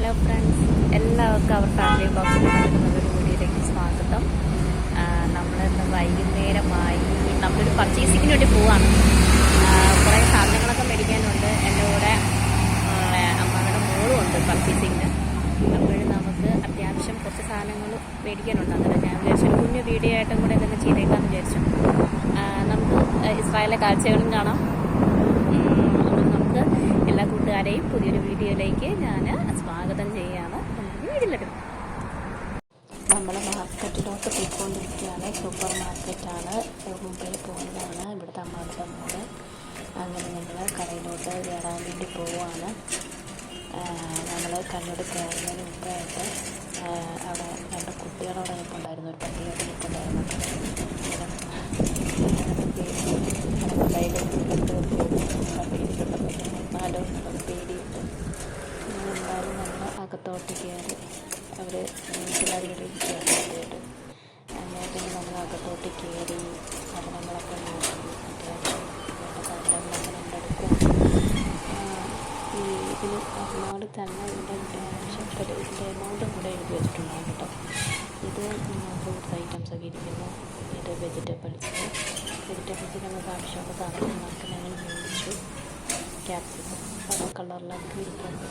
Hello friends, എല്ലാവർക്കും അവർ family ബോക്സിൽ നല്ലൊരു വീഡിയോയിലേക്ക് സ്വാഗതം. നമ്മളിന്ന് വൈകുന്നേരമായി നമ്മളൊരു പർച്ചേസിങ്ങിന് വേണ്ടി പോവാണ്. കുറേ സാധനങ്ങളൊക്കെ മേടിക്കാനുണ്ട്. എൻ്റെ കൂടെ അമ്മയുടെ മോളും ഉണ്ട് പർച്ചേസിങ്ങിന്. അപ്പോഴും നമുക്ക് അത്യാവശ്യം കുറച്ച് സാധനങ്ങൾ മേടിക്കാനുണ്ട്. അന്നേരം ഞാൻ വിചാരിച്ചു ഒരു കുഞ്ഞു വീഡിയോ ആയിട്ടും കൂടെ എന്തെങ്കിലും ചെയ്തേക്കാമെന്ന് വിചാരിച്ചു. നമുക്ക് ഇസ്രായേലിലെ കാഴ്ചകളും കാണാം. നമുക്ക് എല്ലാ കൂട്ടുകാരെയും പുതിയൊരു വീഡിയോയിലേക്ക് ഞാൻ സ്വാഗതം ചെയ്യുകയാണ്. നമുക്ക് വീട്ടിലെടുക്കും. നമ്മൾ മാർക്കറ്റിലോട്ട് പോയിക്കൊണ്ടിരിക്കുകയാണ്. സൂപ്പർ മാർക്കറ്റാണ്, മുംബൈയിൽ പോകുന്നതാണ്. ഇവിടുത്തെ അമ്മയുടെ മോള്. അങ്ങനെ ഞങ്ങൾ കടയിലോട്ട് കയറാൻ വേണ്ടി പോവുകയാണ്. നമ്മൾ കണ്ണോട് കയറുന്നതിന് മുമ്പായിട്ട് അവിടെ രണ്ട് കുട്ടികളോടെ നിൽപ്പുണ്ടായിരുന്നു, ഒരു പട്ടിയോടെ നിൽപ്പുണ്ടായിരുന്നു. പേടിയുണ്ട്. എന്തായാലും നമ്മൾ അകത്തോട്ട് കയറി അവർ പിള്ളേരിരിക്കുകയാണ് ആദ്യമായിട്ട്. അങ്ങനെ പിന്നെ നമ്മൾ അകത്തോട്ട് കയറി സാധനങ്ങളൊക്കെ നോക്കി അത്യാവശ്യം വേണ്ട സാധനങ്ങൾ നമ്മൾ എടുക്കും. ഇതിന് ഒരുപാട് തന്നെ ഇതിൻ്റെ എമൗണ്ടും കൂടെ എഴുതി വെച്ചിട്ടുണ്ടാകും കേട്ടോ. ഇത് ഫ്രൂട്ട്സ് ഐറ്റംസൊക്കെ ഇരിക്കുന്നു. ഇത് വെജിറ്റബിൾസ് നമുക്ക് ആവശ്യമുള്ള സാധനങ്ങളൊക്കെ ഞങ്ങൾ മേടിച്ചു. ക്യാപ്സിക്കം പല കളറിലൊക്കെ ഇരിക്കുന്നു.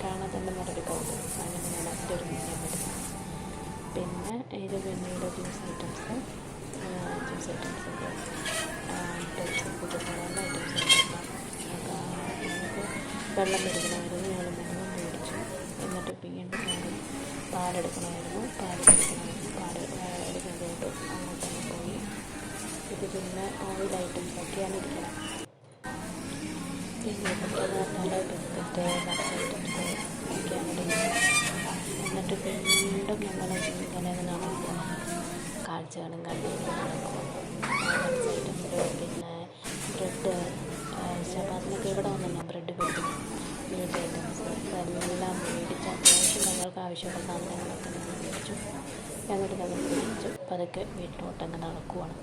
കാണാൻ തന്നെ നല്ലൊരു കളർ. അങ്ങനെ ഞാൻ അതിൻ്റെ ഒരു മീഡിയം എടുത്തു. പിന്നെ ഇത് വെണ്ണയുടെ ജ്യൂസ് ഐറ്റംസ് പുതിയ എല്ലാ ഐറ്റംസും നമുക്ക് വെള്ളം മേടിക്കണമായിരുന്നു. ഞങ്ങൾ വെള്ളം മേടിച്ചു. എന്നിട്ട് വീണ്ടും ഞങ്ങൾ പാലെടുക്കണമായിരുന്നു. പാൽ എടുക്കുന്നതായിട്ട് അങ്ങോട്ട് തന്നെ പോയി. ഇത് പിന്നെ ഓയിൽ ഐറ്റംസൊക്കെയാണ് ഇരിക്കണം. പിന്നെ നല്ല ബിസ്ക്കറ്റ് നട്ട്സ് ഐറ്റംസ് ഒക്കെയാണ് ഇരിക്കുന്നത്. എന്നിട്ട് വീണ്ടും ഞങ്ങൾ ഇങ്ങനെ നടക്കും. കാഴ്ചകളും കണ്ടിട്ട് നടക്കും. നട്ട്സ് ഐറ്റംസ് പിന്നെ ബ്രെഡ് ചപ്പാത്തിനൊക്കെ ഇവിടെ വന്നില്ല. ബ്രെഡ് പൊടി മീറ്റ് ഐറ്റംസ് ഇതെല്ലാം മേടിച്ച് അത്യാവശ്യം ഞങ്ങൾക്ക് ആവശ്യമുള്ള സാധനങ്ങളൊക്കെ ഞങ്ങൾ മേടിച്ചു. എന്നിട്ട് ഞങ്ങൾ മേടിച്ചു പതുക്കെ വീട്ടിലോട്ടങ്ങ് നടക്കുവാണ്.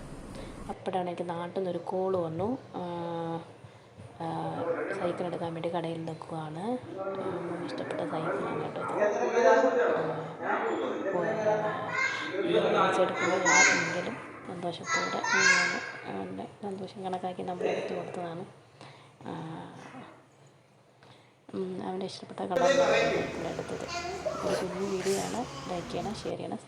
അപ്പോഴാണ് എനിക്ക് നാട്ടിൽ നിന്നൊരു കോള് വന്നു. സൈക്കിൾ എടുക്കാൻ വേണ്ടി കടയിൽ നിൽക്കുകയാണ്. ഇഷ്ടപ്പെട്ട സൈക്കിളാണ് കേട്ടോ ഇത്. മേടിച്ചെടുക്കുമ്പോൾ ആരെങ്കിലും സന്തോഷത്തോടെ സന്തോഷം കണക്കാക്കി നമ്മൾ എടുത്ത് കൊടുത്തതാണ്. അവൻ്റെ ഇഷ്ടപ്പെട്ട കളറിലാണ് എടുത്തത്. ഒരു കുഞ്ഞു വീഡിയോ ആണ്. ലൈക്ക് ചെയ്യണം, ഷെയർ ചെയ്യണം.